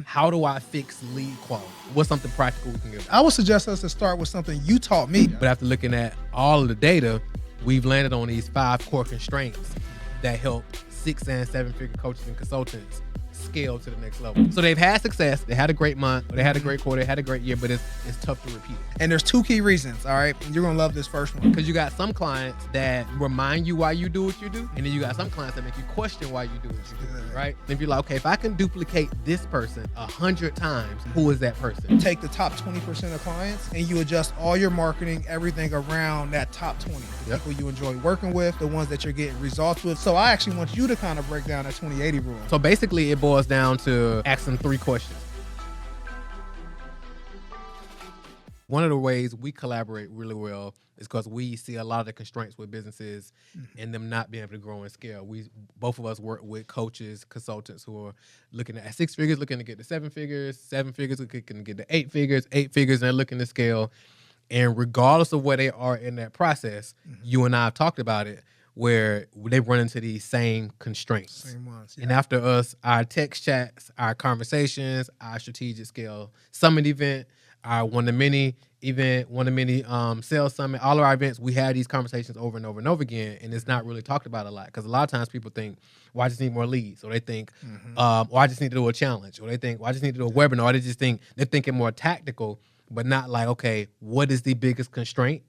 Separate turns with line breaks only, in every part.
How do I fix lead quality? What's something practical we can give?
I would suggest us to start with something you taught me.
But after looking at all of the data, we've landed on these 5 core constraints that help 6 and 7-figure coaches and consultants scale to the next level. So they've had success, they had a great month, or they had a great quarter, they had a great year, but it's tough to repeat it.
And there's 2 key reasons, all right? And you're gonna love this first one.
Because you got some clients that remind you why you do what you do, and then you got some clients that make you question why you do what you do, right? And if you're like, okay, if I can duplicate this person 100 times, who is that person?
Take the top 20% of clients and you adjust all your marketing, everything around that top 20. The people you enjoy working with, the ones that you're getting results with. So I actually want you to kind of break down that 20-80 rule.
So basically it boils down to asking 3 questions. One of the ways we collaborate really well is because we see a lot of the constraints with businesses and them not being able to grow and scale. Both of us work with coaches, consultants who are looking at 6 figures, looking to get to 7 figures, 7 figures, looking to get to 8 figures, 8 figures, and they're looking to scale. And regardless of where they are in that process, you and I have talked about it, where they run into these same constraints.
Same ones,
And after us, our text chats, our conversations, our strategic scale summit event, our one-to-many event, one-to-many sales summit, all of our events, we have these conversations over and over and over again, and it's not really talked about a lot because a lot of times people think, well, I just need more leads, or they think, or I just need to do a challenge, or they think, well, I just need to do a webinar, or they just think, they're thinking more tactical, but not like, okay, what is the biggest constraint?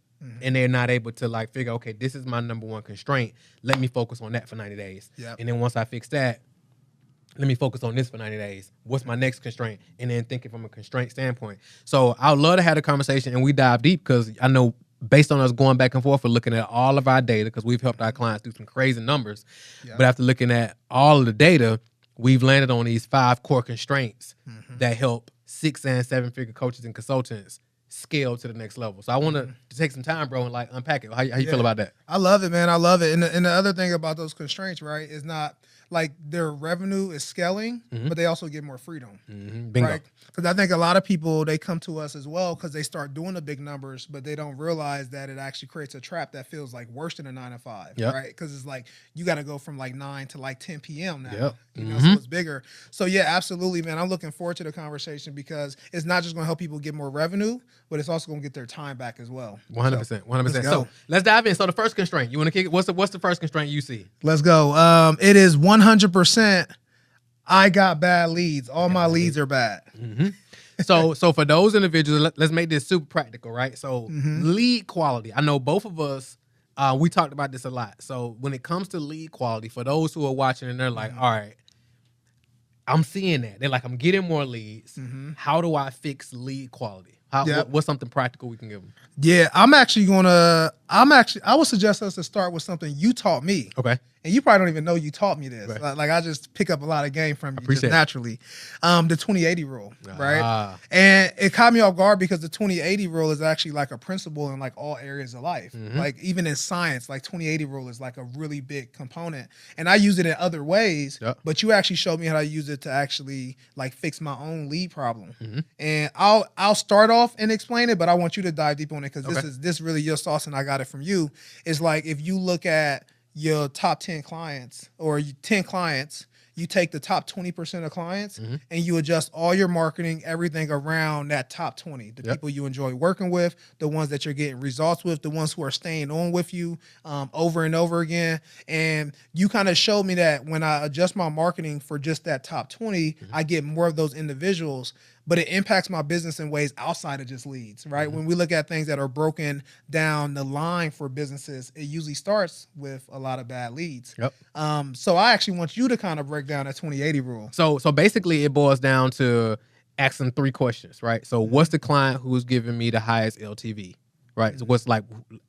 And they're not able to like figure, okay, this is my number one constraint. Let me focus on that for 90 days. And then once I fix that, let me focus on this for 90 days. What's my next constraint? And then thinking from a constraint standpoint. So I would love to have a conversation and we dive deep because I know based on us going back and forth and looking at all of our data, because we've helped our clients do some crazy numbers. But after looking at all of the data, we've landed on these 5 core constraints that help 6 and 7-figure coaches and consultants scale to the next level. So I want to take some time, bro, and like unpack it. How you feel about that?
I love it, man. I love it. And the other thing about those constraints, right, is not like their revenue is scaling, but they also get more freedom.
Bingo.
Right? Because I think a lot of people, they come to us as well because they start doing the big numbers, but they don't realize that it actually creates a trap that feels like worse than a 9 to 5, right? Because it's like you got to go from like 9 to like 10 p.m. now. You know, so it's bigger. So yeah, absolutely, man. I'm looking forward to the conversation because it's not just going to help people get more revenue, but it's also going to get their time back as well.
100%. 100%. So let's dive in. So the first constraint, you want to kick it? What's the first constraint you see?
Let's go. It is 100%. I got bad leads. All my leads are bad.
So for those individuals, let's make this super practical, right? So lead quality. I know both of us, we talked about this a lot. So when it comes to lead quality, for those who are watching and they're like, all right, I'm seeing that. They're like, I'm getting more leads. How do I fix lead quality? What's something practical we can give them?
Yeah, I would suggest us to start with something you taught me.
Okay.
And you probably don't even know you taught me this.
Right.
Like I just pick up a lot of game from you just
it.
naturally. The 20-80 rule, right? And it caught me off guard because the 20-80 rule is actually like a principle in like all areas of life. Like even in science, like 20-80 rule is like a really big component. And I use it in other ways, but you actually showed me how to use it to actually like fix my own lead problem. And I'll start off and explain it, but I want you to dive deep on it because this really your sauce and I got it from you. It's like if you look at your top 10 clients or 10 clients, you take the top 20% of clients and you adjust all your marketing, everything around that top 20. The people you enjoy working with, the ones that you're getting results with, the ones who are staying on with you over and over again. And you kind of showed me that when I adjust my marketing for just that top 20, I get more of those individuals, but it impacts my business in ways outside of just leads, right? When we look at things that are broken down the line for businesses, it usually starts with a lot of bad leads. So I actually want you to kind of break down that 20-80 rule.
So basically it boils down to asking 3 questions, right? So what's the client who's giving me the highest LTV, right? So what's like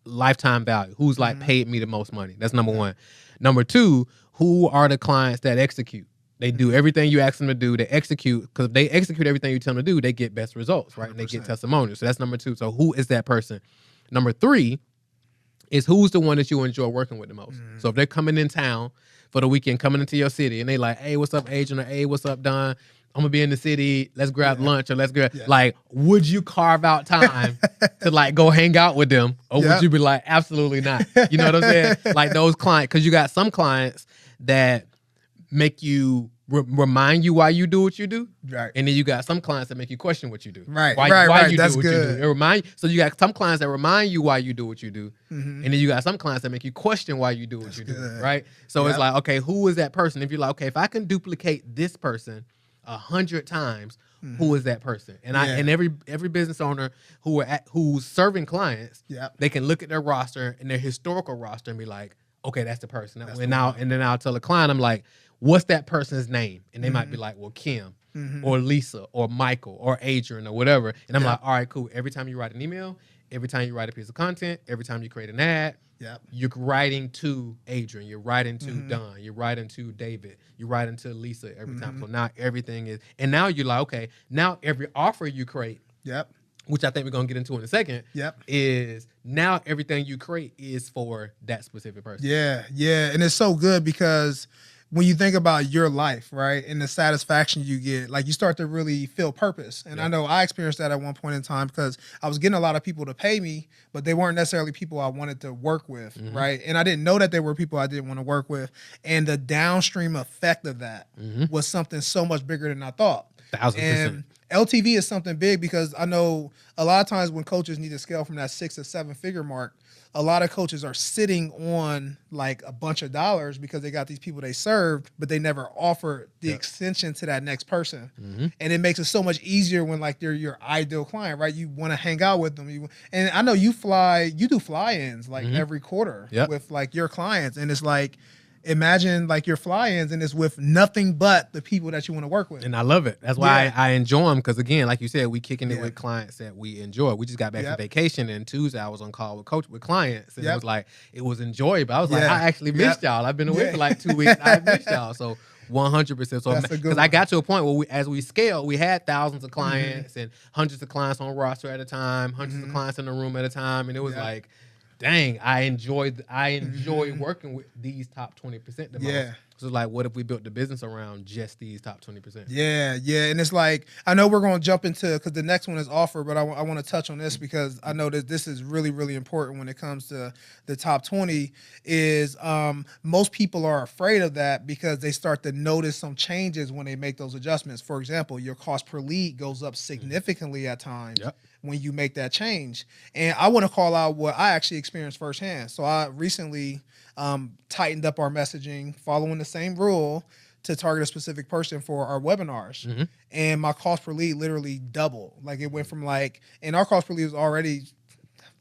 lifetime value? Who's like paid me the most money? That's number 1. Number 2, who are the clients that execute? They do everything you ask them to do. They execute, because if they execute everything you tell them to do, they get best results, right? 100%. And they get testimonials. So that's number 2. So who is that person? Number 3 is who's the one that you enjoy working with the most. So if they're coming in town for the weekend, coming into your city, and they like, hey, what's up, Adrian? Or hey, what's up, Don? I'm gonna be in the city. Let's grab lunch, or let's grab like. Would you carve out time to like go hang out with them, or would you be like, absolutely not? You know what I'm saying? Like those clients, because you got some clients that make you remind you why you do what you do.
Right.
And then you got some clients that make you question what you do.
Right.
Why you
That's
do what
good.
you do. It remind, so you got some clients that remind you why you do what you do. And then you got some clients that make you question why you do what you do. Right. So it's like, okay, who is that person? If you're like, okay, if I can duplicate this person 100 times, who is that person? And and every business owner who's serving clients, they can look at their roster and their historical roster and be like, okay, that's the person. And then I'll tell the client, I'm like, what's that person's name? And they might be like, well, Kim or Lisa or Michael or Adrian or whatever. And I'm like, all right, cool. Every time you write an email, every time you write a piece of content, every time you create an ad, you're writing to Adrian, you're writing to Don, you're writing to David, you're writing to Lisa every time. So now everything is, and now you're like, okay, now every offer you create, which I think we're going to get into in a second, is now everything you create is for that specific person.
Yeah. And it's so good because when you think about your life, right, and the satisfaction you get, like you start to really feel purpose. And I know I experienced that at one point in time because I was getting a lot of people to pay me, but they weren't necessarily people I wanted to work with, right? And I didn't know that they were people I didn't want to work with. And the downstream effect of that was something so much bigger than I thought.
1,000%.
And LTV is something big because I know a lot of times when coaches need to scale from that 6 or 7 figure mark, a lot of coaches are sitting on like a bunch of dollars because they got these people they served, but they never offer the extension to that next person. And it makes it so much easier when like they're your ideal client, right? You want to hang out with them. And I know you do fly-ins like every quarter with like your clients. And it's like, imagine like your fly-ins and it's with nothing but the people that you want to work with.
And I love it. That's why I enjoy them. Because again, like you said, we kicking it with clients that we enjoy. We just got back from vacation and Tuesday I was on call with clients. And it was like, it was enjoyable. I was like, I actually missed y'all. I've been away for like 2 weeks. I missed y'all. So 100%. So because I got to a point where as we scaled, we had thousands of clients and hundreds of clients on roster at a time, hundreds of clients in the room at a time. And it was like, dang, I enjoy working with these top 20% the most. So like, what if we built the business around just these top 20%?
Yeah. And it's like, I know we're going to jump into, because the next one is offer, but I want to touch on this because I know that this is really, really important when it comes to the top 20 is most people are afraid of that because they start to notice some changes when they make those adjustments. For example, your cost per lead goes up significantly at times. When you make that change. And I want to call out what I actually experienced firsthand. So I recently tightened up our messaging following the same rule to target a specific person for our webinars. And my cost per lead literally doubled. Like it went from like, and our cost per lead was already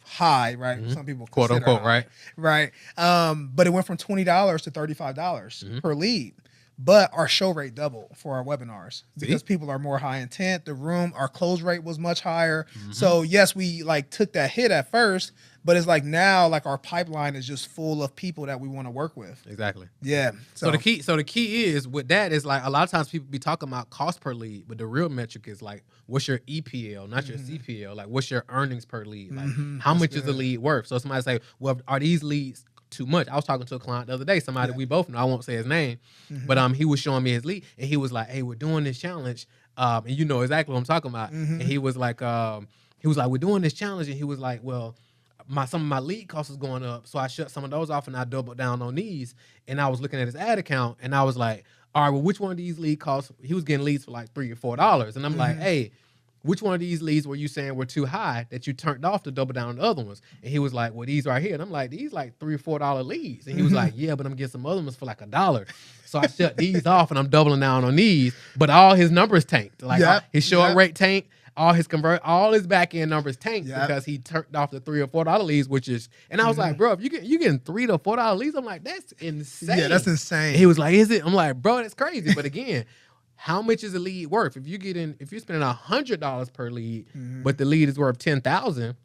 high, right? Some people
quote unquote,
high, right? But it went from $20 to $35 per lead. But our show rate doubled for our webinars because people are more high intent. Our close rate was much higher. So yes, we like took that hit at first, but it's like now like our pipeline is just full of people that we want to work with.
Exactly.
Yeah.
So the key is with that is like a lot of times people be talking about cost per lead, but the real metric is like what's your EPL, not your CPL. Like what's your earnings per lead? Like how much is the lead worth? So somebody say, well, are these leads too much? I was talking to a client the other day, somebody we both know, I won't say his name, but he was showing me his lead and he was like, hey, we're doing this challenge. And you know exactly what I'm talking about. And he was like, we're doing this challenge. And he was like, well, some of my lead costs is going up. So I shut some of those off and I doubled down on these. And I was looking at his ad account and I was like, all right, well, which one of these lead costs? He was getting leads for like $3 or $4. And I'm like, hey, which one of these leads were you saying were too high that you turned off to double down on the other ones? And he was like, well, these right here. And I'm like, these like $3 or $4 leads. And he was like, yeah, but I'm getting some other ones for like $1. So I shut these off and I'm doubling down on these. But all his numbers tanked. Like his short rate tanked. All his back end numbers tanked because he turned off the $3 or $4 leads, which is, and I was like, bro, if you getting $3 to $4 leads, I'm like, that's insane.
Yeah, that's insane.
And he was like, is it? I'm like, bro, that's crazy. But again, how much is a lead worth? If you're spending $100 per lead, but the lead is worth $10,000,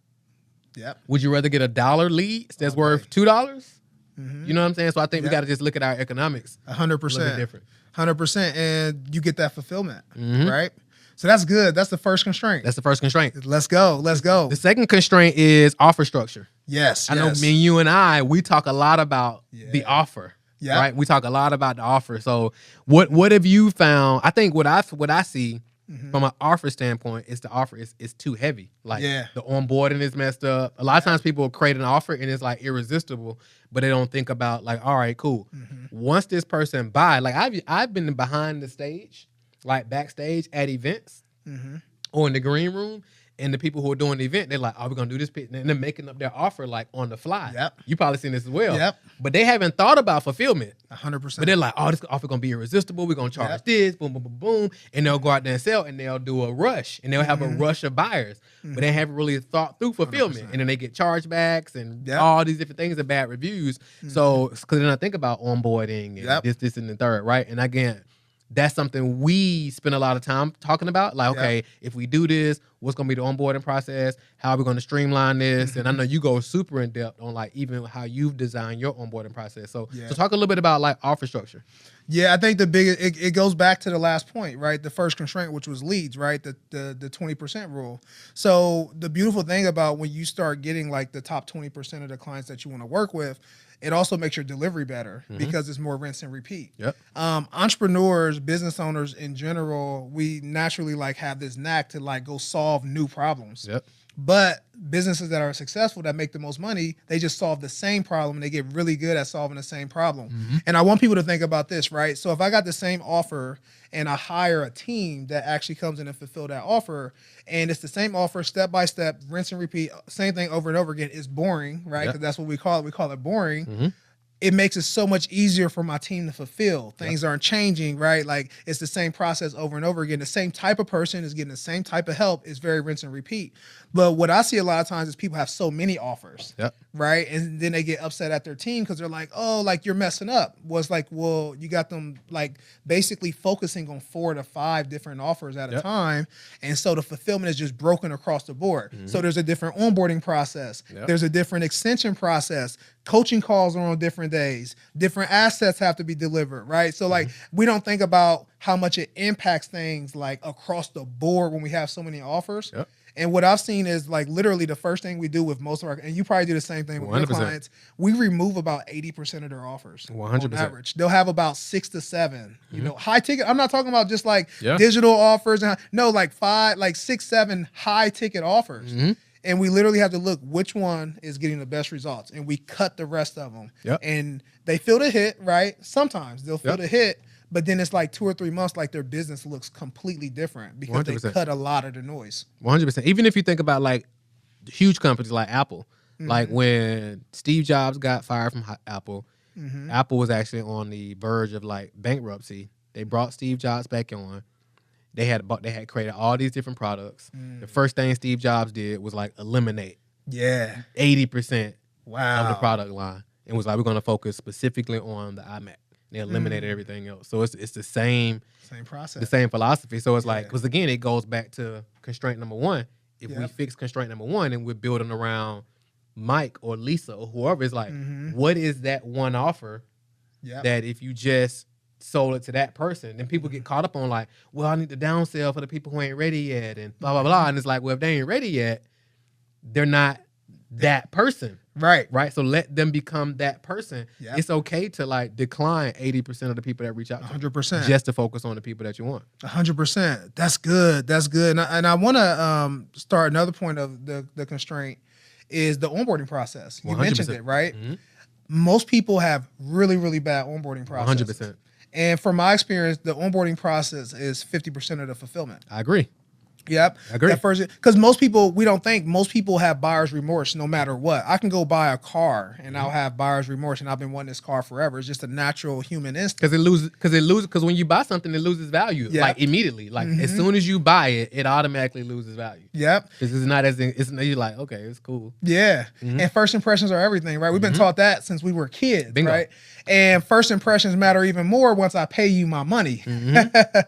would you rather get a $1 lead that's worth $2? You know what I'm saying? So I think we got to just look at our economics
100%.
Different.
100%, and you get that fulfillment, right? So that's good. That's the first constraint.
That's the first constraint.
Let's go. The
second constraint is offer structure.
Yes.
I know me and you and I, we talk a lot about the offer. Right? We talk a lot about the offer. So what have you found? I think what I see From an offer standpoint, it's the offer is too heavy. Like the onboarding is messed up. A lot of times people will create an offer and it's like irresistible, but they don't think about like, all right, cool. Once this person buy, like I've been behind the stage, like backstage at events or in the green room. And the people who are doing the event, they're like, "Oh, we're gonna do this," and they're making up their offer like on the fly. You probably seen this as well. But they haven't thought about fulfillment.
100%.
But they're like, "Oh, this offer gonna be irresistible. We're gonna charge this, boom, boom, boom, boom," and they'll go out there and sell, and they'll do a rush, and they'll have a rush of buyers, but they haven't really thought through fulfillment, 100%. And then they get chargebacks and all these different things and bad reviews. So, because then I think about onboarding and this, and the third, right? And again, that's something we spend a lot of time talking about. Like, okay, if we do this, what's going to be the onboarding process? How are we going to streamline this? And I know you go super in depth on like even how you've designed your onboarding process. So, so talk a little bit about like offer structure.
Yeah, I think the biggest, it goes back to the last point, right? The first constraint, which was leads, right? The 20% rule. So the beautiful thing about when you start getting like the top 20% of the clients that you want to work with, it also makes your delivery better because it's more rinse and repeat. Entrepreneurs, business owners in general, we naturally like have this knack to like go solve new problems. But businesses that are successful, that make the most money, they just solve the same problem and they get really good at solving the same problem. And I want people to think about this, right? So if I got the same offer and I hire a team that actually comes in and fulfill that offer, and it's the same offer, step by step, rinse and repeat, same thing over and over again, it's boring, right? Because that's what we call it. We call it boring. It makes it so much easier for my team to fulfill. Things aren't changing, right? Like it's the same process over and over again. The same type of person is getting the same type of help. It's very rinse and repeat. But what I see a lot of times is people have so many offers, right? And then they get upset at their team because they're like, oh, like you're messing up. Well, it's like, well, you got them like basically focusing on 4 to 5 different offers at a time. And so the fulfillment is just broken across the board. So there's a different onboarding process. There's a different extension process. Coaching calls are on different days. Different assets have to be delivered, right? So like we don't think about how much it impacts things like across the board when we have so many offers. And what I've seen is like literally the first thing we do with most of our, and you probably do the same thing with 100%. Your clients, we remove about 80% of their offers 100%. On average. They'll have about 6 to 7, you know, high ticket. I'm not talking about just like digital offers. No, like 5, like 6, 7 high ticket offers. And we literally have to look which one is getting the best results. And we cut the rest of them. And they feel the hit, right? Sometimes they'll feel the hit, but then it's like 2 or 3 months, like their business looks completely different because 100%. They cut a lot of the noise.
100%. Even if you think about like huge companies like Apple, like when Steve Jobs got fired from Apple, Apple was actually on the verge of like bankruptcy. They brought Steve Jobs back on. They had created all these different products. The first thing Steve Jobs did was like eliminate 80% of the product line and was like, we're going to focus specifically on the iMac. They eliminated everything else. So it's the same
process,
the same philosophy. So it's like, because again, it goes back to constraint number 1. If we fix constraint number 1 and we're building around Mike or Lisa or whoever, it's like, what is that one offer that if you just sold it to that person, then people get caught up on like, well, I need to downsell for the people who ain't ready yet and blah, blah, blah. And it's like, well, if they ain't ready yet, they're not that person. Right. So let them become that person. It's okay to like decline 80% of the people that reach out to
100%.
Just to focus on the people that you want.
100%. That's good. And I want to start another point of the constraint is the onboarding process. You 100%. Mentioned it, right? Most people have really, really bad onboarding processes. 100%. And from my experience, the onboarding process is 50% of the fulfillment.
I agree.
Yep.
I agree.
Because most people, we don't think, most people have buyer's remorse no matter what. I can go buy a car and I'll have buyer's remorse and I've been wanting this car forever. It's just a natural human instinct.
Because when you buy something, it loses value like immediately. Like as soon as you buy it, it automatically loses value. Because it's not you're like, okay, it's cool.
And first impressions are everything, right? We've been taught that since we were kids, right? And first impressions matter even more once I pay you my money,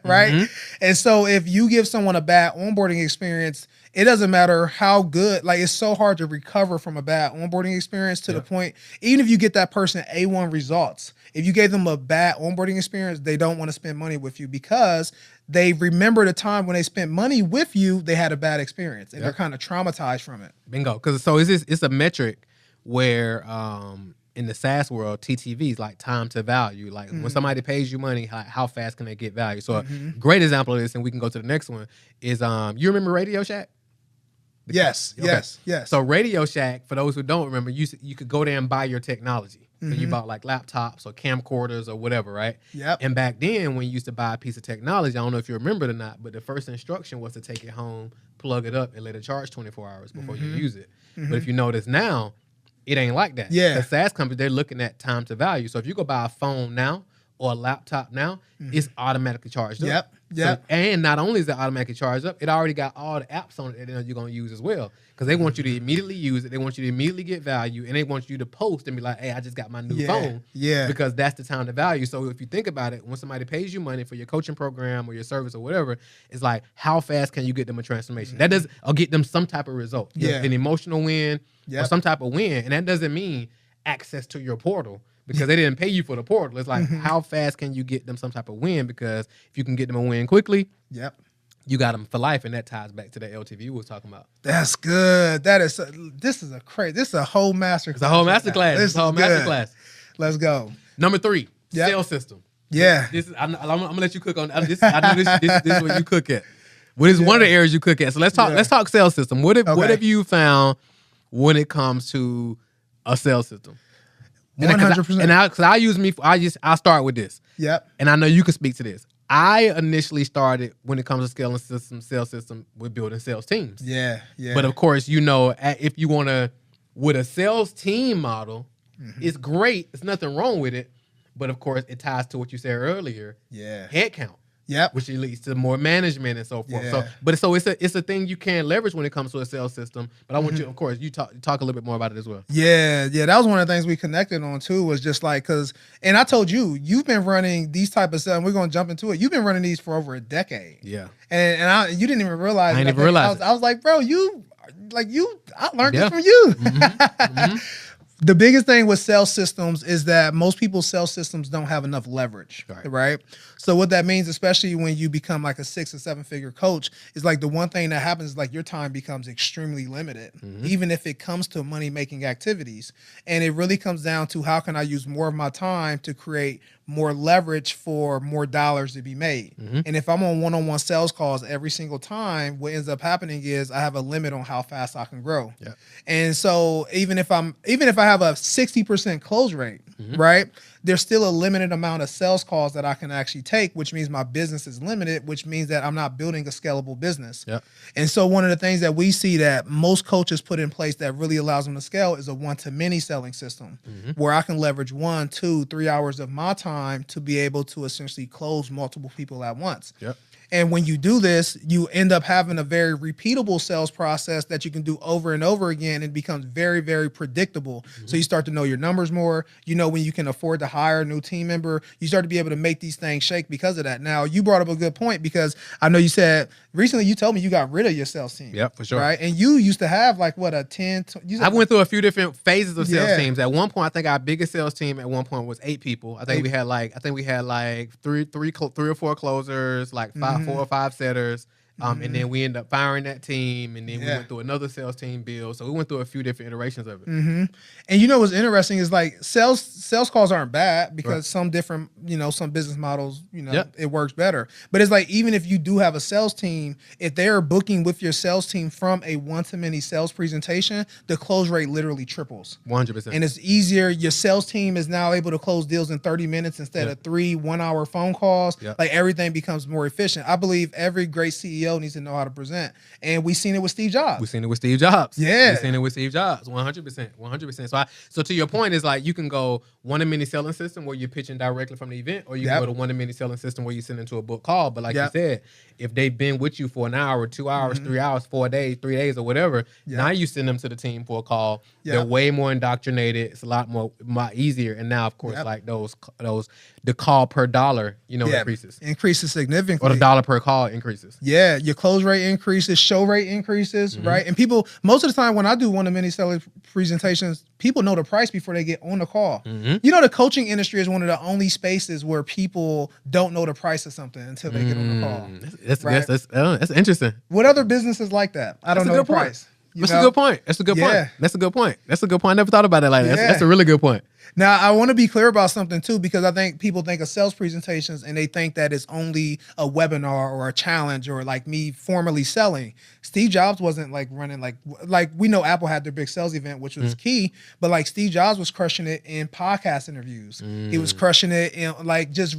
right? And so if you give someone a bad onboarding experience, it doesn't matter how good, like it's so hard to recover from a bad onboarding experience to the point, even if you get that person A1 results, if you gave them a bad onboarding experience, they don't want to spend money with you because they remember the time when they spent money with you, they had a bad experience and they're kind of traumatized from it.
Bingo. Because it's a metric where, in the SaaS world, TTVs, like time to value. Like when somebody pays you money, how fast can they get value? So a great example of this, and we can go to the next one, is you remember Radio Shack?
Yes.
So Radio Shack, for those who don't remember, you could go there and buy your technology. So you bought like laptops or camcorders or whatever, right?
Yep.
And back then, when you used to buy a piece of technology, I don't know if you remember it or not, but the first instruction was to take it home, plug it up, and let it charge 24 hours before you use it. But if you notice now, it ain't like that.
Yeah.
The SaaS companies, they're looking at time to value. So if you go buy a phone now or a laptop now, it's automatically charged up.
Yep.
And not only is it automatically charged up, it already got all the apps on it that you're going to use as well. Because they want you to immediately use it. They want you to immediately get value. And they want you to post and be like, hey, I just got my new phone.
Yeah.
Because that's the time to value. So if you think about it, when somebody pays you money for your coaching program or your service or whatever, it's like, how fast can you get them a transformation? That does, or get them some type of result. An emotional win or some type of win. And that doesn't mean access to your portal, because they didn't pay you for the portal. It's like, how fast can you get them some type of win? Because if you can get them a win quickly, you got them for life, and that ties back to that LTV we was talking about.
That's good. This is a whole master class.
It's a whole master class. It's a whole master class.
Let's go.
Number 3, sales system.
Yeah.
I'm gonna let you cook on this. I know this is what you cook at. What is one of the areas you cook at? So let's talk sales system. What have you found when it comes to a sales system?
100%.
And I'll start with this.
Yep.
And I know you can speak to this. I initially started, when it comes to scaling sales system, with building sales teams.
Yeah.
But of course, if you want to, with a sales team model, it's great. There's nothing wrong with it. But of course, it ties to what you said earlier.
Yeah.
Headcount.
Yep.
Which leads to more management and so forth.
Yeah.
So it's a thing you can leverage when it comes to a sales system. But I want you, of course, you talk a little bit more about it as well.
Yeah. That was one of the things we connected on too, was just like, and I told you've been running these type of stuff, and we're going to jump into it. You've been running these for over a decade.
Yeah.
And you didn't even realize.
I didn't even realize.
I was like, bro, I learned this from you. The biggest thing with sales systems is that most people's sales systems don't have enough leverage, right? So what that means, especially when you become like a 6 or 7 figure coach, is like the one thing that happens is like your time becomes extremely limited, even if it comes to money making activities. And it really comes down to, how can I use more of my time to create more leverage for more dollars to be made? And if I'm on one-on-one sales calls every single time, what ends up happening is I have a limit on how fast I can grow. And so even if I have a 60% close rate, right, there's still a limited amount of sales calls that I can actually take, which means my business is limited, which means that I'm not building a scalable business. And so one of the things that we see that most coaches put in place that really allows them to scale is a one-to-many selling system, where I can leverage 1, 2, 3 hours of my time to be able to essentially close multiple people at once. And when you do this, you end up having a very repeatable sales process that you can do over and over again, and it becomes very, very predictable. So you start to know your numbers more. You know when you can afford to hire a new team member. You start to be able to make these things shake because of that. Now, you brought up a good point, because I know you said recently, you told me you got rid of your sales team.
Yeah, for sure.
Right? And you used to have like what, a 10?
I went through a few different phases of sales teams. At one point, I think our biggest sales team at one point was 8 people. I think we had like three or four closers, like 4 or 5 setters. And then we ended up firing that team, and then we went through another sales team build. So we went through a few different iterations of it.
And you know what's interesting is like sales calls aren't bad, because some different, some business models, it works better. But it's like, even if you do have a sales team, if they're booking with your sales team from a one-to-many sales presentation, the close rate literally triples.
100%.
And it's easier. Your sales team is now able to close deals in 30 minutes instead of 3 1-hour phone calls. Like, everything becomes more efficient. I believe every great CEO needs to know how to present. And we've seen it with Steve Jobs.
We've seen it with Steve Jobs.
Yeah.
We've seen it with Steve Jobs. 100%. So to your point is like, you can go one-to-many selling system where you're pitching directly from the event, or you can go to one-to-many selling system where you send into a book call. But like you said, if they've been with you for an hour, 2 hours, 3 hours, 4 days, 3 days, or whatever, now you send them to the team for a call. They're way more indoctrinated. It's a lot more easier. And now, of course, like the call per dollar, increases
significantly.
Or the dollar per call increases.
Yeah, your close rate increases, show rate increases, right? And people, most of the time when I do one-to-many selling presentations, people know the price before they get on the call. The coaching industry is one of the only spaces where people don't know the price of something until they get on the call.
That's interesting.
What other businesses like that? I don't know the price.
That's a good point. That's a good point. I never thought about it like that. That's a really good point.
Now, I want to be clear about something too, because I think people think of sales presentations and they think that it's only a webinar or a challenge or like me formally selling. Steve Jobs wasn't like running like we know Apple had their big sales event, which was key, but like Steve Jobs was crushing it in podcast interviews. He was crushing it in like just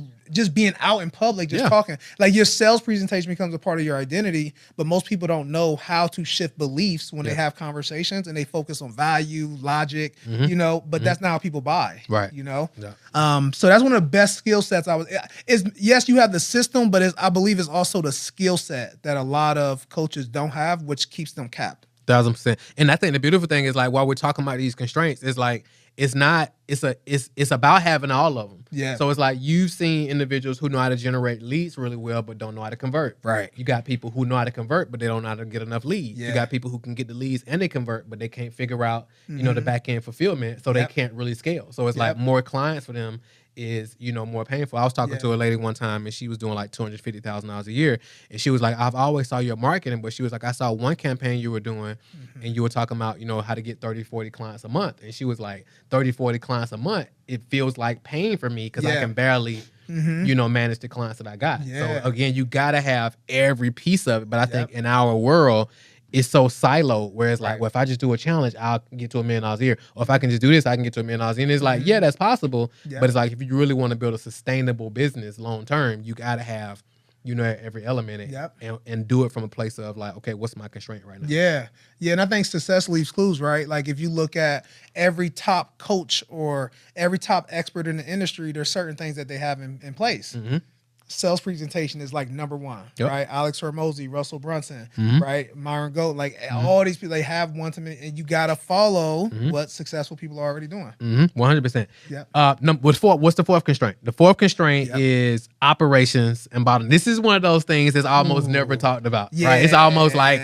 being out in public, just talking. Like your sales presentation becomes a part of your identity, but most people don't know how to shift beliefs when they have conversations and they focus on value, logic, you know, but that's not how people buy.
Right.
You know? Yeah. So that's one of the best skill sets is yes, you have the system, but I believe it's also the skill set that a lot of coaches don't have, which keeps them capped.
1,000%. And I think the beautiful thing is like while we're talking about these constraints, it's like it's about having all of them.
Yeah.
So it's like you've seen individuals who know how to generate leads really well, but don't know how to convert.
Right.
You got people who know how to convert, but they don't know how to get enough leads. Yeah. You got people who can get the leads and they convert, but they can't figure out, you know, the back end fulfillment. So they can't really scale. So it's like more clients for them is, you know, more painful. I was talking to a lady one time and she was doing like $250,000 a year. And she was like, I've always saw your marketing, but she was like, I saw one campaign you were doing and you were talking about, you know, how to get 30, 40 clients a month. And she was like, 30, 40 clients a month, it feels like pain for me because I can barely, you know, manage the clients that I got. So again, you got to have every piece of it. But I think in our world, it's so siloed where it's like, well, if I just do a challenge, I'll get to $1 million a year. Or if I can just do this, I can get to $1 million a year. And it's like, yeah, that's possible. But it's like, if you really want to build a sustainable business long term, you got to have, you know, every element in it and do it from a place of like, okay, what's my constraint right now?
Yeah. Yeah. And I think success leaves clues, right? Like if you look at every top coach or every top expert in the industry, there's certain things that they have in place. Sales presentation is like number one, right? Alex Hormozy, Russell Brunson, right? Myron Goat, like all these people, they have one to many, and you got to follow what successful people are already doing.
100%. What's the fourth constraint? The fourth constraint is operations and bottom. This is one of those things that's almost never talked about, right? It's almost like,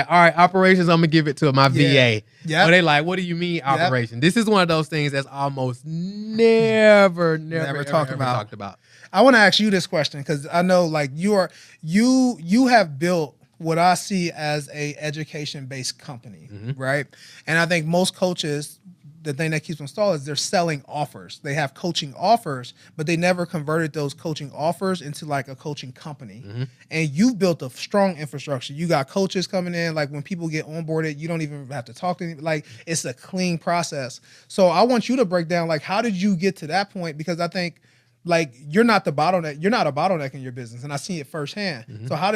all right, operations, I'm gonna give it to my VA. But they like, what do you mean operation? This is one of those things that's almost never talked about.
I want to ask you this question because I know like you have built what I see as a education-based company, right? And I think most coaches, the thing that keeps them stalled is they're selling offers. They have coaching offers, but they never converted those coaching offers into like a coaching company. And you've built a strong infrastructure. You got coaches coming in, like when people get onboarded, you don't even have to talk to them. Like it's a clean process. So I want you to break down like how did you get to that point? Because I think like you're not the bottleneck. You're not a bottleneck in your business, and I see it firsthand. So how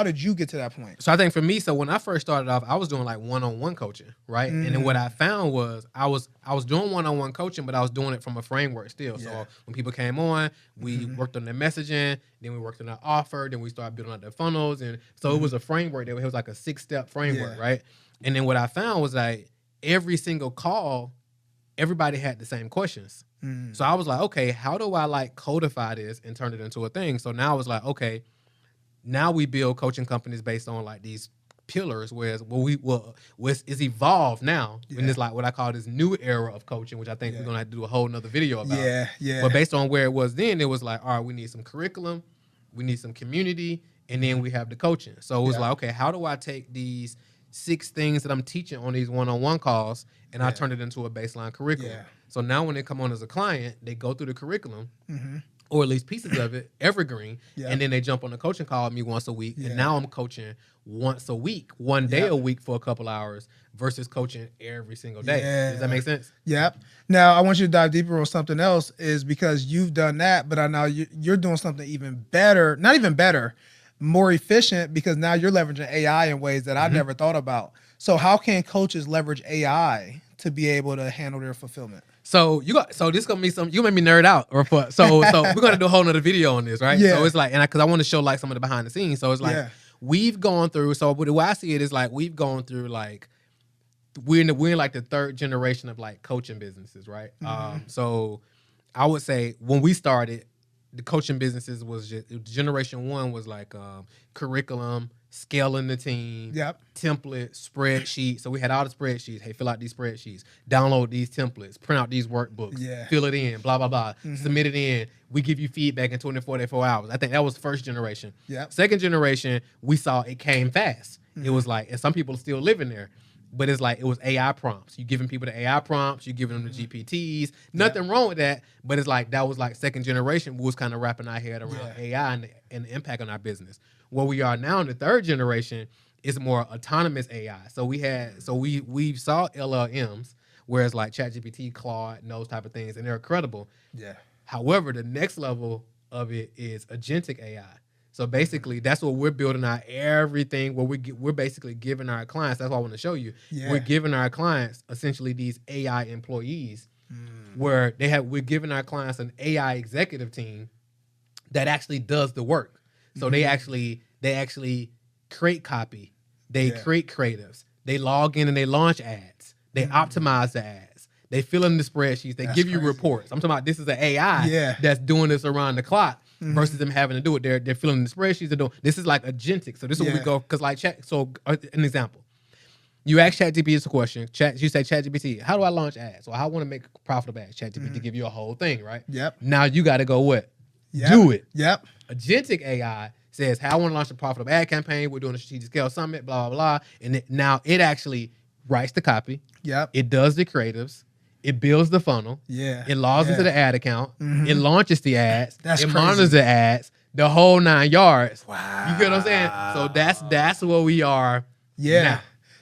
did you get to that point?
So I think for me, so when I first started off, I was doing like one-on-one coaching, right? And then what I found was I was doing one-on-one coaching, but I was doing it from a framework still. So when people came on, we worked on their messaging, then we worked on their offer, then we started building out their funnels, and so it was a framework. It was like a 6-step framework, right? And then what I found was like every single call, everybody had the same questions. So I was like, okay, how do I like codify this and turn it into a thing? So now I was like, okay, now we build coaching companies based on like these pillars, whereas it's evolved now. And it's like what I call this new era of coaching, which I think we're gonna have to do a whole nother video about. But based on where it was then, it was like, all right, we need some curriculum, we need some community, and then we have the coaching. So it was like, okay, how do I take these 6 things that I'm teaching on these one-on-one calls and I turn it into a baseline curriculum? So now when they come on as a client, they go through the curriculum, or at least pieces of it, evergreen, and then they jump on a coaching call with me once a week. And now I'm coaching once a week, one day a week for a couple hours versus coaching every single day. Does that make sense?
Yep. Now I want you to dive deeper on something else is because you've done that, but I know you're doing something even better, not even better, more efficient because now you're leveraging AI in ways that I never thought about. So how can coaches leverage AI to be able to handle their fulfillment?
So this gonna be you made me nerd out. So we're gonna do a whole nother video on this, right? So it's like, and because I want to show like some of the behind the scenes. So it's like we've gone through. So the way I see it is like we've gone through like we're in like the 3rd generation of like coaching businesses, right? So I would say when we started, the coaching businesses was just generation 1 was like curriculum, scaling the team, template, spreadsheet. So we had all the spreadsheets. Hey, fill out these spreadsheets, download these templates, print out these workbooks, fill it in, blah, blah, blah, submit it in. We give you feedback in 24 to 4 hours. I think that was first generation. 2nd generation, we saw it came fast. It was like, and some people are still living there. but it's like it was AI prompts. You giving people the AI prompts, you giving them the GPTs. Nothing wrong with that, but it's like that was like second generation. We was kind of wrapping our head around AI and the impact on our business. Where we are now in the third generation is more autonomous AI. So we saw LLMs, whereas like ChatGPT, Claude, and those type of things, and they're credible. Yeah. However, the next level of it is agentic AI. So basically, that's what we're building out everything. Where we're basically giving our clients. That's what I want to show you. Yeah. We're giving our clients essentially these AI employees, where we're giving our clients an AI executive team that actually does the work. So they actually create copy, they create creatives, they log in and they launch ads, they optimize the ads, they fill in the spreadsheets, they give you reports. I'm talking about this is an AI that's doing this around the clock versus them having to do it. They're filling in the spreadsheets. They're doing this is like agentic. So this is where we go because like chat. So an example. You ask ChatGPT a question. You say, ChatGPT, how do I launch ads? Or I want to make profitable ads. ChatGPT give you a whole thing, right? Yep. Now you got to go what? Do it. Yep. Agentic AI says, how I want to launch a profitable ad campaign. We're doing a strategic scale summit, blah, blah, blah. And now it actually writes the copy. Yep. It does the creatives. It builds the funnel. Yeah. It logs into the ad account. It launches the ads. It monitors the ads. The whole 9 yards. Wow. You get what I'm saying? So that's where we are now.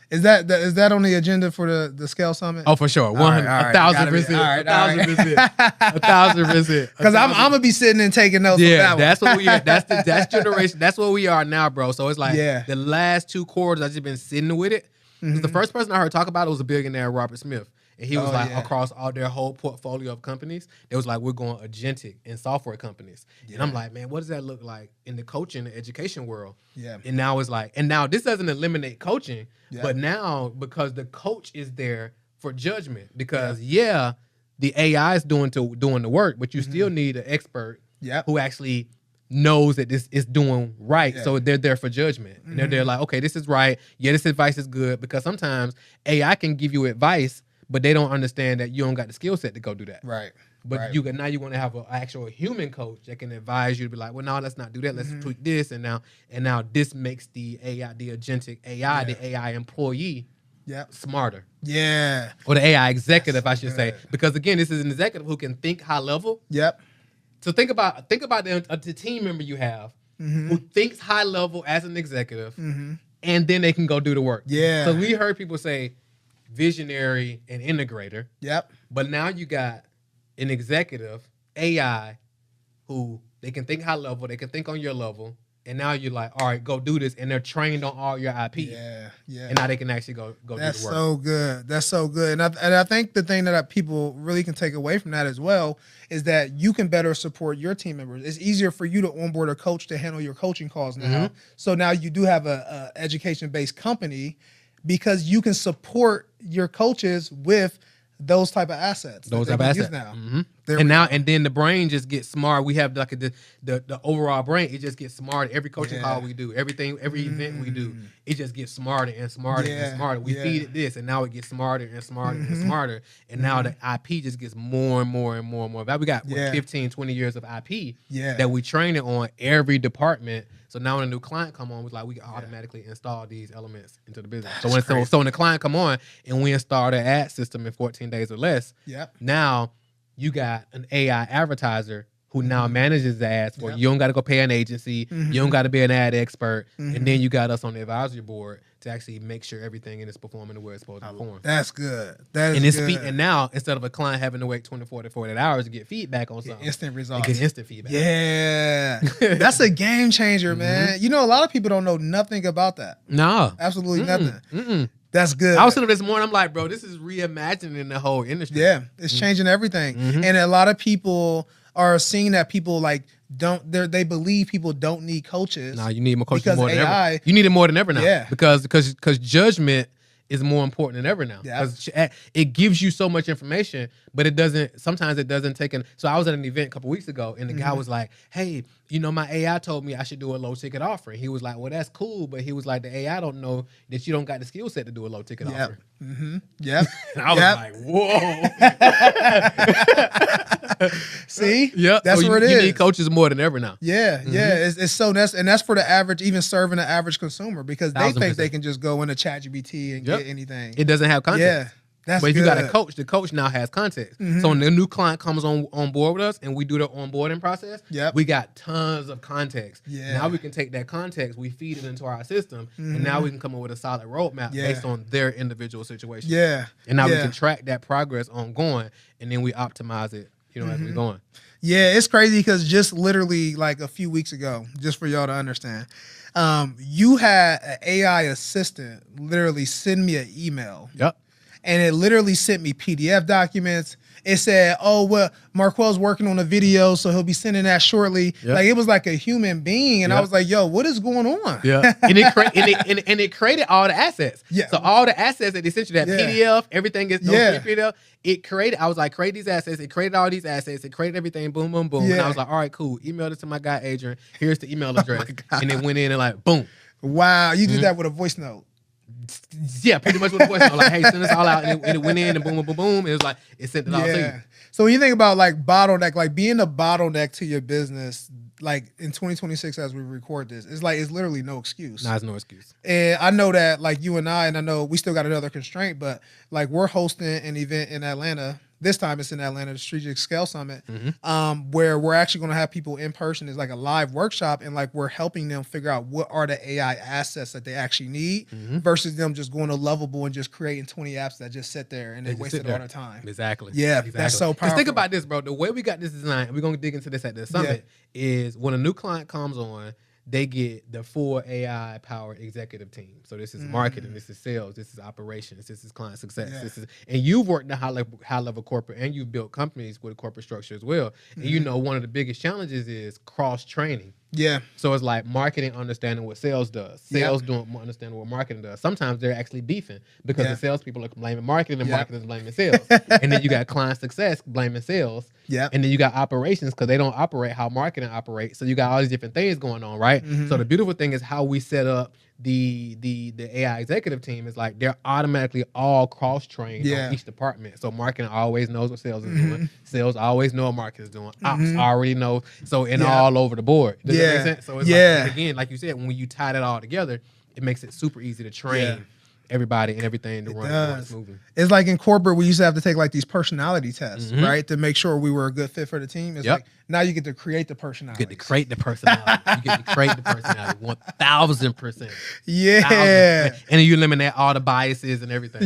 Is that on the agenda for the Scale Summit?
Oh, for sure. 1,000%. 1,000%.
Because I'm gonna be sitting and taking notes.
Yeah, that's what we are. That's generation. That's what we are now, bro. So it's like the last 2 quarters I've just been sitting with it. The first person I heard talk about it was a billionaire, Robert Smith. And he was across all their whole portfolio of companies, it was like, we're going agentic in software companies. Yeah. And I'm like, man, what does that look like in the coaching, the education world? Yeah. And now it's like, and now this doesn't eliminate coaching, but now because the coach is there for judgment, because the AI is doing the work, but you still need an expert who actually knows that this is doing right. Yeah. So they're there for judgment. And they're like, okay, this is right. Yeah, this advice is good, because sometimes AI can give you advice, but they don't understand that you don't got the skill set to go do that. Right. But now you want to have an actual human coach that can advise you to be like, well, no, let's not do that. Let's tweak this. And now this makes the AI, the agentic AI, the AI employee smarter. Yeah. Or the AI executive, I should say. Because again, this is an executive who can think high level. Yep. So think about the team member you have who thinks high level as an executive, and then they can go do the work. Yeah. So we heard people say, visionary and integrator. Yep. But now you got an executive AI who they can think high level, they can think on your level, and now you're like, all right, go do this, and they're trained on all your IP. Yeah, yeah. And now they can actually go do the work.
That's so good. That's so good. And I think the thing that people really can take away from that as well is that you can better support your team members. It's easier for you to onboard a coach to handle your coaching calls now. So now you do have a education-based company, because you can support your coaches with those type of assets.
Those type of assets now. And then the brain just gets smart. We have like the overall brain. It just gets smarter. Every coaching call we do, every event we do, it just gets smarter and smarter and smarter. We feed it this, and now it gets smarter and smarter and smarter. And now the IP just gets more and more and more and more. We got 15, 20 years of IP that we train it on every department. So now when a new client come on, we can automatically install these elements into the business. So when the client come on and we install the ad system in 14 days or less, now you got an AI advertiser who now manages the ads for you. You don't got to go pay an agency. You don't got to be an ad expert. And then you got us on the advisory board to actually make sure everything is performing the way it's supposed to perform.
That's good. Good.
And now, instead of a client having to wait 24 to 48 hours to get feedback on something,
instant results.
Get instant feedback.
Yeah. That's a game changer, man. You know, a lot of people don't know nothing about that.
No.
Absolutely nothing. That's good.
I was sitting this morning, I'm like, bro, this is reimagining the whole industry.
Yeah, it's changing everything. And a lot of people are seeing that people they believe people don't need coaches.
No, you need more coaches more than ever. You need it more than ever now. Yeah. Because judgment is more important than ever now. Because it gives you so much information, but sometimes it doesn't take So I was at an event a couple weeks ago, and the guy was like, hey, my AI told me I should do a low ticket offer. He was like, well, that's cool, but he was like, the AI don't know that you don't got the skill set to do a low ticket offer.
Yep.
And I was like, whoa.
See?
Yep.
That's
so
where it is.
You need coaches more than ever now.
Yeah, it's so that's for the average, even serving the average consumer, because they think they can just go into ChatGPT and get anything.
It doesn't have context.
Yeah.
But if you got a coach, the coach now has context. So when the new client comes on board with us and we do the onboarding process, we got tons of context. Now we can take that context, we feed it into our system, and now we can come up with a solid roadmap based on their individual situation. And now we can track that progress ongoing, and then we optimize it, as we're going.
Yeah, it's crazy because just literally like a few weeks ago, just for y'all to understand, you had an AI assistant literally send me an email. And it literally sent me PDF documents. It said, oh, well, Marquel's working on a video, so he'll be sending that shortly. Like, it was like a human being. And I was like, yo, what is going on?
And it created all the assets. So all the assets that they sent you, that PDF, everything is PDF. It created, I was like, create these assets. It created all these assets. It created everything, boom, boom, boom. And I was like, all right, cool. Email it to my guy, Adrian. Here's the email address. And it went in and like, boom.
Wow, you did that with a voice note.
Yeah, pretty much with the voice. Like, hey, send this all out, and it went in, and boom, boom, boom, boom. It was like it sent it all to you.
So when you think about like bottleneck, like being a bottleneck to your business, like in 2026 as we record this, it's literally no excuse.
Nah, it's no excuse.
And I know that like you and I know we still got another constraint, but like we're hosting an event in Atlanta. This time it's in Atlanta, the Strategic Scale Summit, where we're actually going to have people in person. It's like a live workshop, and like we're helping them figure out what are the AI assets that they actually need versus them just going to Lovable and just creating 20 apps that just sit there and they wasted all their time.
Exactly.
Yeah, that's so powerful.
Just think about this, bro. The way we got this design, and we're going to dig into this at the summit, is when a new client comes on, they get the full AI-powered executive team. So this is marketing, this is sales, this is operations, this is client success. And you've worked in high-level corporate, and you've built companies with a corporate structure as well. And one of the biggest challenges is cross-training. So it's like marketing understanding what sales does. Sales doing understanding what marketing does. Sometimes they're actually beefing because the salespeople are blaming marketing and marketing is blaming sales. And then you got client success blaming sales. And then you got operations because they don't operate how marketing operates. So you got all these different things going on, right? So the beautiful thing is how we set up the AI executive team is like they're automatically all cross-trained on each department. So marketing always knows what sales is doing. Sales always know what marketing is doing. Ops already know. So all over the board. Does that make sense? So it's like, again, like you said, when you tie that all together, it makes it super easy to train everybody and everything to run smoothly.
It's like in corporate, we used to have to take like these personality tests, right? To make sure we were a good fit for the team. It's like now you get to create the personality.
You get to create the personality. 1000%.
Yeah.
And you eliminate all the biases and everything.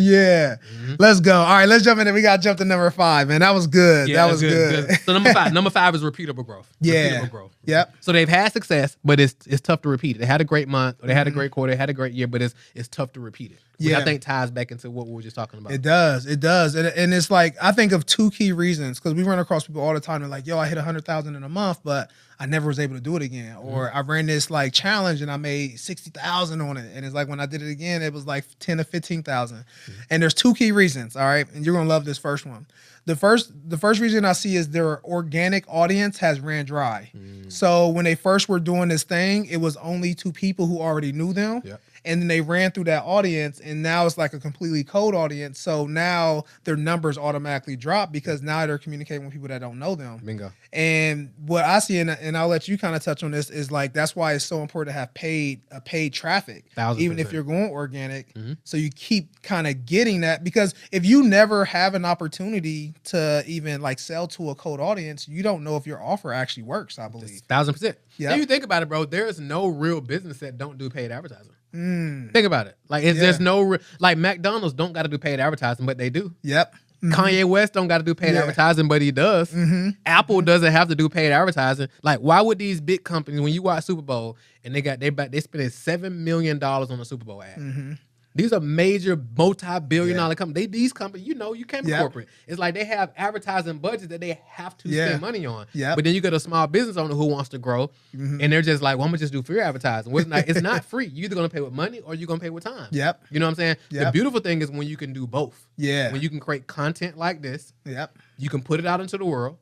Let's go. All right, let's jump in. We got to jump to number 5, man. That was good. That was good.
So number five is repeatable growth. Repeatable growth. So they've had success, but it's tough to repeat it. They had a great month, or they had a great quarter, they had a great year, but it's tough to repeat it. Which I think ties back into what we were just talking about.
It does. And it's like, I think of 2 key reasons, because we run across people all the time. They're like, yo, I hit 100,000 in a month, but I never was able to do it again. Or I ran this like challenge and I made 60,000 on it. And it's like, when I did it again, it was like 10 to 15,000. And there's 2 key reasons. All right. And you're going to love this first one. The first reason I see is their organic audience has ran dry. So when they first were doing this thing, it was only 2 people who already knew them. And then they ran through that audience, and now it's like a completely cold audience. So now their numbers automatically drop because now they're communicating with people that don't know them.
Bingo.
And what I see, and I'll let you kind of touch on this, is like that's why it's so important to have paid traffic,
1000%.
even if you're going organic. So you keep kind of getting that, because if you never have an opportunity to even like sell to a cold audience, you don't know if your offer actually works. I believe
1000%. If you think about it, bro, there is no real business that don't do paid advertising. Think about it. Like, there's no like McDonald's don't got to do paid advertising, but they do. Kanye West don't got to do paid advertising, but he does. Apple doesn't have to do paid advertising. Like, why would these big companies, when you watch Super Bowl and they spending $7 million on a Super Bowl ad? These are major multi-billion-dollar companies. These companies, you can't be corporate. It's like they have advertising budgets that they have to spend money on. But then you get a small business owner who wants to grow, and they're just like, well, I'm going to just do free advertising. Well, it's not free. You're either going to pay with money or you're going to pay with time. You know what I'm saying? The beautiful thing is when you can do both. When you can create content like this, you can put it out into the world.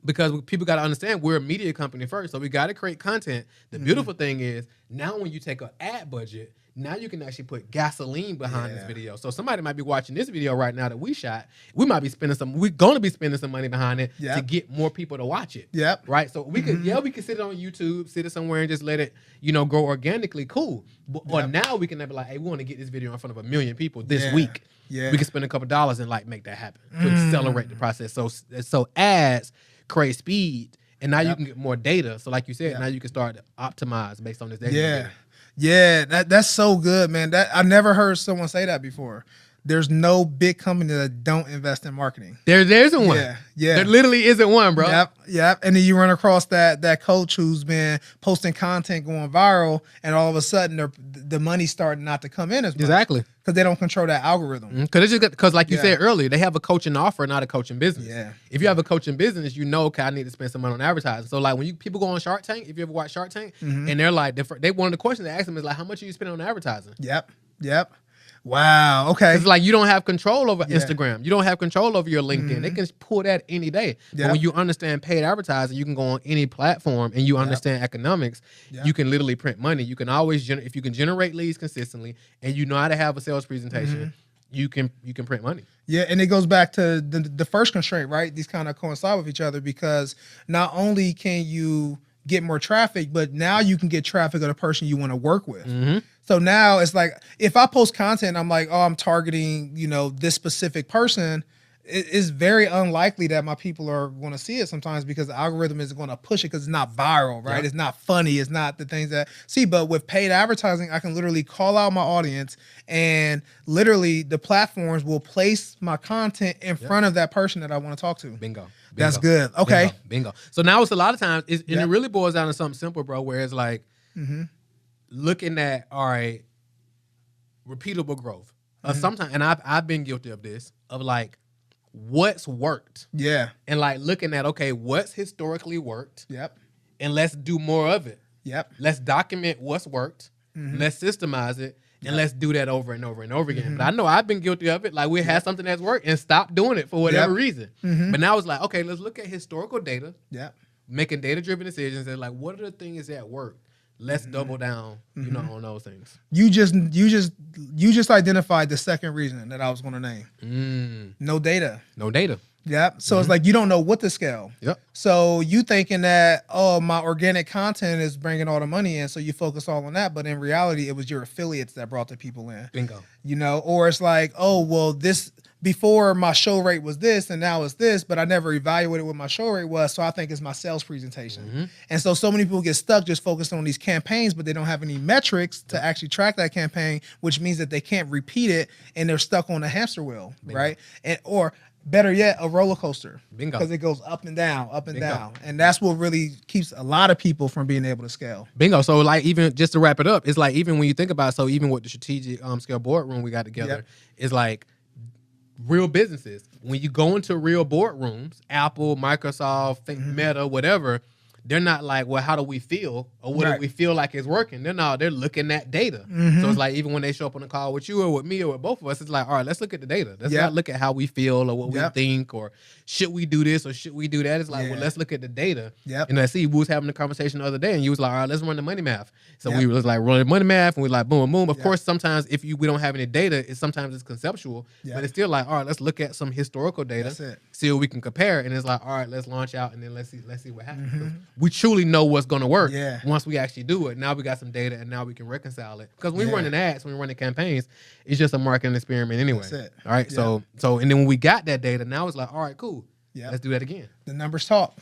because people got to understand we're a media company first, so we got to create content. The beautiful thing is now when you take an ad budget, now you can actually put gasoline behind this video. So somebody might be watching this video right now that we shot. We might be we're going to be spending some money behind it to get more people to watch it.
Yep.
Right. So we could, we could sit it on YouTube, sit it somewhere and just let it, grow organically. Cool. Or now we can be like, hey, we want to get this video in front of 1 million people this week. Yeah. We can spend a couple dollars and like make that happen to accelerate the process. So ads create speed. And now you can get more data. So like you said, now you can start to optimize based on this data.
Yeah. Yeah, that's so good, man. That I never heard someone say that before. There's no big company that don't invest in marketing.
There isn't one.
Yeah.
There literally isn't one, bro.
Yep. And then you run across that coach who's been posting content going viral, and all of a sudden the money's starting not to come in as much.
Exactly.
Because they don't control that algorithm.
Because like you said earlier, they have a coaching offer, not a coaching business.
Yeah.
If you have a coaching business, okay, I need to spend some money on advertising. So like when people go on Shark Tank, if you ever watch Shark Tank, and they're like, one of the questions they ask them is like, how much are you spending on advertising?
Yep. Wow. Okay.
It's like you don't have control over Instagram. You don't have control over your LinkedIn. They can pull that any day. But when you understand paid advertising, you can go on any platform and you understand economics. You can literally print money. You can always if you can generate leads consistently and you know how to have a sales presentation, you can print money.
Yeah, and it goes back to the first constraint, right? These kind of coincide with each other because not only can you get more traffic, but now you can get traffic of the person you want to work with. So now it's like, if I post content, I'm like, oh, I'm targeting, this specific person. It's very unlikely that my people are going to see it sometimes because the algorithm is going to push it because it's not viral, right? It's not funny. It's not the things that see. But with paid advertising, I can literally call out my audience and literally the platforms will place my content in front of that person that I want to talk to.
Bingo.
That's good. Okay.
Bingo. So now it's a lot of times, and it really boils down to something simple, bro, where it's like looking at, all right, repeatable growth. Sometimes, and I've been guilty of this, of like, what's worked.
Yeah.
And like looking at, okay, what's historically worked.
Yep.
And let's do more of it.
Yep.
Let's document what's worked. Let's systemize it. And let's do that over and over and over again. But I know I've been guilty of it. Like we had something that's worked and stopped doing it for whatever reason. But now it's like, okay, let's look at historical data.
Yep.
Making data-driven decisions and like, what are the things that work? Let's double down, on those things.
You just identified the second reason that I was going to name. No data.
No data.
Yep. So it's like you don't know what to scale.
Yep.
So you thinking that, oh, my organic content is bringing all the money in, so you focus all on that. But in reality, it was your affiliates that brought the people in.
Bingo.
Or it's like, oh, well, this before my show rate was this and now it's this, but I never evaluated what my show rate was. So I think it's my sales presentation. And so many people get stuck just focusing on these campaigns, but they don't have any metrics to actually track that campaign, which means that they can't repeat it and they're stuck on a hamster wheel, right? Or better yet, a roller coaster.
Bingo.
Because it goes up and down, up and down. And that's what really keeps a lot of people from being able to scale.
Bingo. So like even just to wrap it up, it's like even when you think about, so even with the strategic scale boardroom we got together, it's like real businesses. When you go into real boardrooms, Apple, Microsoft, Meta, whatever, they're not like, well, how do we feel? Or what do we feel like is working? They're looking at data. So it's like, even when they show up on a call with you or with me or with both of us, it's like, all right, let's look at the data. Let's not look at how we feel or what we think or should we do this or should we do that? It's like, well, let's look at the data. And I see we was having a conversation the other day and you was like, all right, let's run the money math. So we was like running money math and we like, boom, boom. Of course, sometimes if we don't have any data, sometimes it's conceptual, but it's still like, all right, let's look at some historical data, see what we can compare. And it's like, all right, let's launch out and then let's see what happens. We truly know what's going to work once we actually do it. Now we got some data and now we can reconcile it. Because when we're running ads, when we're running campaigns, it's just a marketing experiment anyway.
That's it.
All right. So and then when we got that data, now it's like, all right, cool. Let's do that again.
The numbers talk.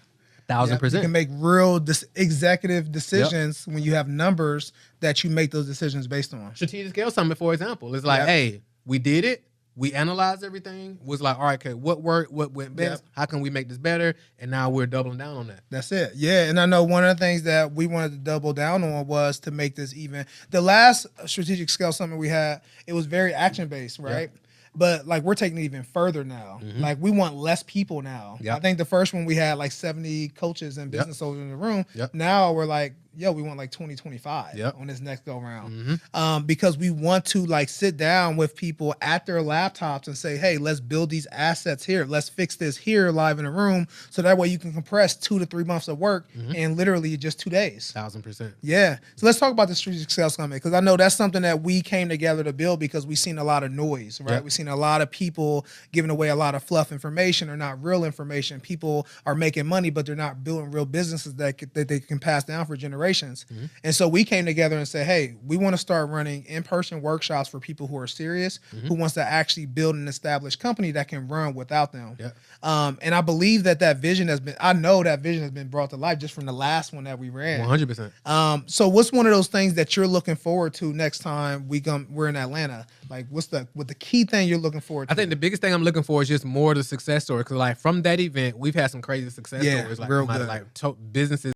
1,000%.
You can make real executive decisions when you have numbers that you make those decisions based on.
Strategic Scale Summit, for example, it's like, hey, we did it. We analyzed everything. Was like, all right, okay, what worked? What went best? How can we make this better? And now we're doubling down on that.
That's it. Yeah, and I know one of the things that we wanted to double down on was to make this even. The last Strategic Scale Summit we had, it was very action-based, right? But like we're taking it even further now. Like we want less people now. I think the first one we had like 70 coaches and business owners in the room. Now we're like, yo, we want like 2025
Yep.
on this next go round. Because we want to like sit down with people at their laptops and say, hey, let's build these assets here. Let's fix this here live in a room. So that way you can compress 2 to 3 months of work in literally just 2 days.
1000%.
Yeah. So let's talk about the strategic sales summit, because I know that's something that we came together to build because we've seen a lot of noise, right? We've seen a lot of people giving away a lot of fluff information or not real information. People are making money, but they're not building real businesses that they can pass down for generations. And so we came together and said, hey, we want to start running in-person workshops for people who are serious, who wants to actually build an established company that can run without them. And I believe that vision has been brought to life just from the last one that we ran.
100%.
So what's one of those things that you're looking forward to next time we're in Atlanta? Like what's the key thing you're looking forward to?
I think the biggest thing I'm looking for is just more of the success story. Because like from that event, we've had some crazy success stories. Like
real good.
businesses